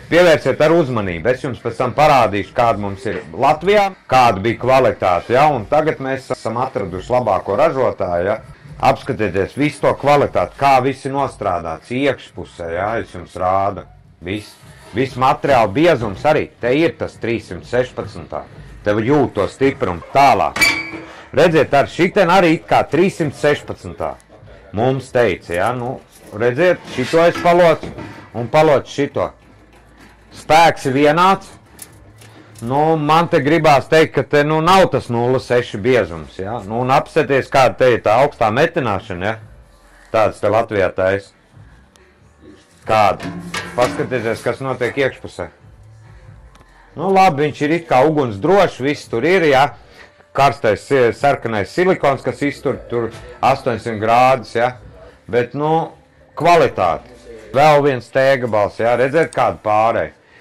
Pievērsiet ar uzmanību. Es jums pēc tam parādīšu, kāda mums ir Latvijā, kāda bija kvalitāte. Ja? Un tagad mēs esam atraduši labāko ražotāju. Ja? Apskatieties visu to kvalitāti, kā viss ir nostrādāts iekšpusē. Ja? Es jums rādu. Viss materiāla biezums arī. Te ir tas 316. Tev jūt to stiprumu tālāk. Redziet, ar šiten arī it kā 316. Mums teica, ja? Nu, redziet, šito es palocu un palocu šito. Spēks ir vienāds. Nu, man te gribās teikt, ka te nu, nav tas 0,6 biezums. Ja? Nu, un apsieties, kāda te ir tā augstā metināšana. Ja? Tāds te Latvijā taisa. Kāda? Paskatieties, kas notiek iekšpusē. Nu, labi, viņš ir it kā uguns drošs, viss tur ir, ja? Karstais sarkanais silikons, kas iztur tur 800 grādus, ja? Bet, nu, kvalitāte. Vēl viens tēgabals, ja? Redzēt, kāda pārēja.